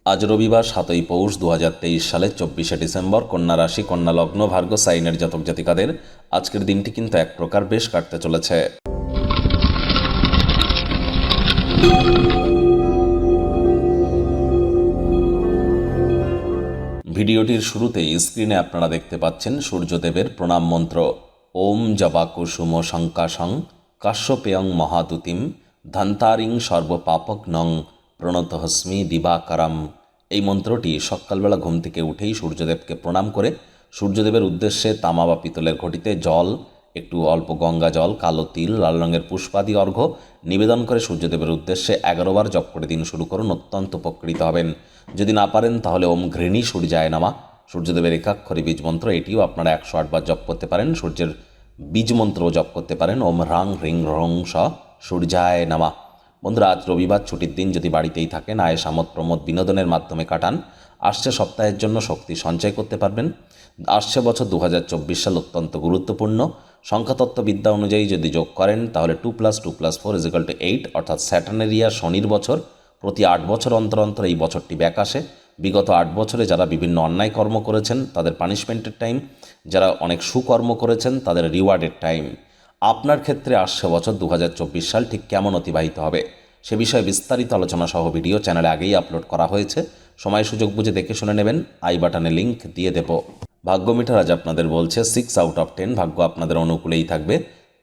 আজ রবিবার 7ই পৌষ 2023 সালের 24শে ডিসেম্বর। কন্যা রাশি, কন্যা লগ্ন, ভার্গ সাইনের জাতক জাতিকাদের আজকের দিনটি কিন্তু এক প্রকার বেশ কাটতে চলেছে। ভিডিওটির শুরুতেই স্ক্রিনে আপনারা দেখতে পাচ্ছেন সূর্যদেবের প্রণাম মন্ত্র। ওম জবা কুসুম শঙ্কাশং কাশ্যপেয়ং মহাদুতিম ধন্তারিং সর্বপাপগ্নং প্রণতহস্মি দিবাকারম। এই মন্ত্রটি সকালবেলা ঘুম থেকে উঠেই সূর্যদেবকে প্রণাম করে সূর্যদেবের উদ্দেশ্যে তামা বা পিতলের ঘটিতে জল, একটু অল্প গঙ্গা জল, কালো তিল, লাল রঙের পুষ্পাদি অর্ঘ্য নিবেদন করে সূর্যদেবের উদ্দেশ্যে 11 বার জপ করে দিন শুরু করুন, অত্যন্ত উপকৃত হবেন। যদি না পারেন তাহলে ওম ঘৃণী সূর্যায় নমঃ, সূর্যদেবের একাক্ষরী বীজ মন্ত্র, এটিও আপনারা 108 বার জপ করতে পারেন। সূর্যের বীজ মন্ত্রও জপ করতে পারেন, ওম হ্রাং হ্রিং রং স সূর্যায় নমঃ। বন্ধুরা, আজ রবিবার, ছুটির দিন। যদি বাড়িতেই থাকেন, আয়েশ আমোদ প্রমোদ বিনোদনের মাধ্যমে কাটান। আসছে সপ্তাহের জন্য শক্তি সঞ্চয় করতে পারবেন। আসছে বছর 2024 সাল অত্যন্ত গুরুত্বপূর্ণ। সংখ্যাতত্ত্ববিদ্যা অনুযায়ী যদি যোগ করেন তাহলে 2 + 2 + 4 = 8, অর্থাৎ স্যাটার্নেরিয়া শনির বছর। প্রতি 8 বছর অন্তর অন্তর এই বছরটি ব্যাক আসে। বিগত 8 বছরে যারা বিভিন্ন অন্যায় কর্ম করেছেন তাদের পানিশমেন্টের টাইম, যারা অনেক সুকর্ম করেছেন তাদের রিওয়ার্ডের টাইম। আপনার ক্ষেত্রে আসছে বছর 2024 সাল ঠিক কেমন অতিবাহিত হবে সে বিষয়ে বিস্তারিত আলোচনা সহ ভিডিও চ্যানেলে আগেই আপলোড করা হয়েছে। সময় সুযোগ বুঝে দেখে শুনে নেবেন। আই বাটনে লিঙ্ক দিয়ে দেব। ভাগ্য মিটার আজ আপনাদের বলছে 6/10, ভাগ্য আপনাদের অনুকূলেই থাকবে।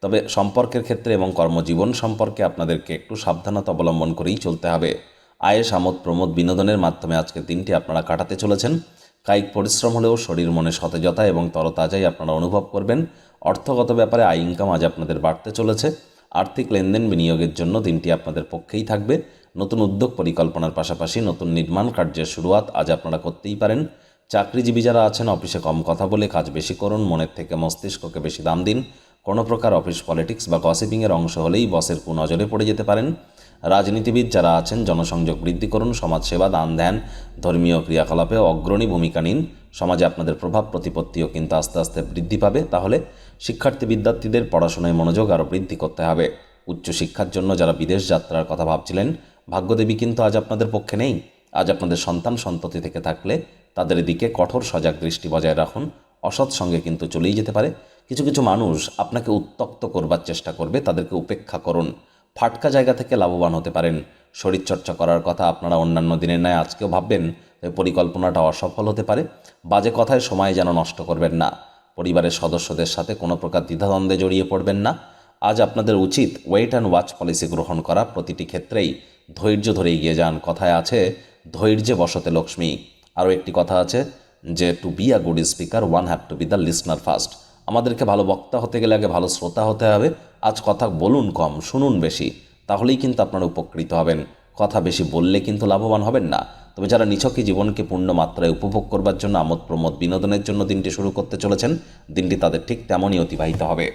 তবে সম্পর্কের ক্ষেত্রে এবং কর্মজীবন সম্পর্কে আপনাদেরকে একটু সাবধানতা অবলম্বন করেই চলতে হবে। আয়েশ আমোদ প্রমোদ বিনোদনের মাধ্যমে আজকের দিনটি আপনারা কাটাতে চলেছেন। কায়িক পরিশ্রম হলেও শরীর মনে সতেজতা এবং তরতাজাই আপনারা অনুভব করবেন। অর্থগত ব্যাপারে আয় ইনকাম আজ আপনাদের বাড়তে চলেছে। আর্থিক লেনদেন বিনিয়োগের জন্য দিনটি আপনাদের পক্ষেই থাকবে। নতুন উদ্যোগ পরিকল্পনার পাশাপাশি নতুন নির্মাণ কার্যের শুরুয়াত আজ আপনারা করতেই পারেন। চাকরিজীবী যারা আছেন, অফিসে কম কথা বলে কাজ বেশি করুন, মনের থেকে মস্তিষ্ককে বেশি দাম দিন। কোনো প্রকার অফিস পলিটিক্স বা গসিপিংয়ের অংশ হলেই বসের কুনজরে পড়ে যেতে পারেন। রাজনীতিবিদ যারা আছেন, জনসংযোগ বৃদ্ধি করুন, সমাজসেবা, দান ধ্যান, ধর্মীয় ক্রিয়াকলাপে অগ্রণী ভূমিকা নিন। সমাজে আপনাদের প্রভাব প্রতিপত্তিও কিন্তু আস্তে আস্তে বৃদ্ধি পাবে। তাহলে শিক্ষার্থী বিদ্যার্থীদের পড়াশোনায় মনোযোগ আরও বৃদ্ধি করতে হবে। উচ্চশিক্ষার জন্য যারা বিদেশ যাত্রার কথা ভাবছিলেন, ভাগ্যদেবী কিন্তু আজ আপনাদের পক্ষে নেই। আজ আপনাদের সন্তান সন্ততি থেকে থাকলে তাদের দিকে কঠোর সজাগ দৃষ্টি বজায় রাখুন। অসৎ সঙ্গে কিন্তু চলেই যেতে পারে। কিছু কিছু মানুষ আপনাকে উত্ত্যক্ত করবার চেষ্টা করবে, তাদেরকে উপেক্ষা করুন। ফাটকা জায়গা থেকে লাভবান হতে পারেন। শরীরচর্চা করার কথা আপনারা অন্যান্য দিনের ন্যায় আজকেও ভাববেন, তবে পরিকল্পনাটা অসফল হতে পারে। বাজে কথায় সময় যেন নষ্ট করবেন না। পরিবারের সদস্যদের সাথে কোনো প্রকার দ্বিধাদ্বন্দ্বে জড়িয়ে পড়বেন না। আজ আপনাদের উচিত ওয়েট অ্যান্ড ওয়াচ পলিসি গ্রহণ করা। প্রতিটি ক্ষেত্রেই ধৈর্য ধরে এগিয়ে যান। কথায় আছে, ধৈর্যে বসতে লক্ষ্মী। আরও একটি কথা আছে যে to be a good speaker one have to be the listener first. আমাদেরকে ভালো বক্তা হতে গেলে আগে ভালো শ্রোতা হতে হবে। আজ কথা বলুন কম, শুনুন বেশি, তাহলেই কিন্তু আপনারা উপকৃত হবেন। কথা বেশি বললে কিন্তু লাভবান হবেন না। তবে যারা নিছকই জীবনকে পূর্ণ মাত্রায় উপভোগ করবার জন্য, আমোদ প্রমোদ বিনোদনের জন্য দিনটি শুরু করতে চলেছেন, দিনটি তাদের ঠিক তেমনই অতিবাহিত হবে।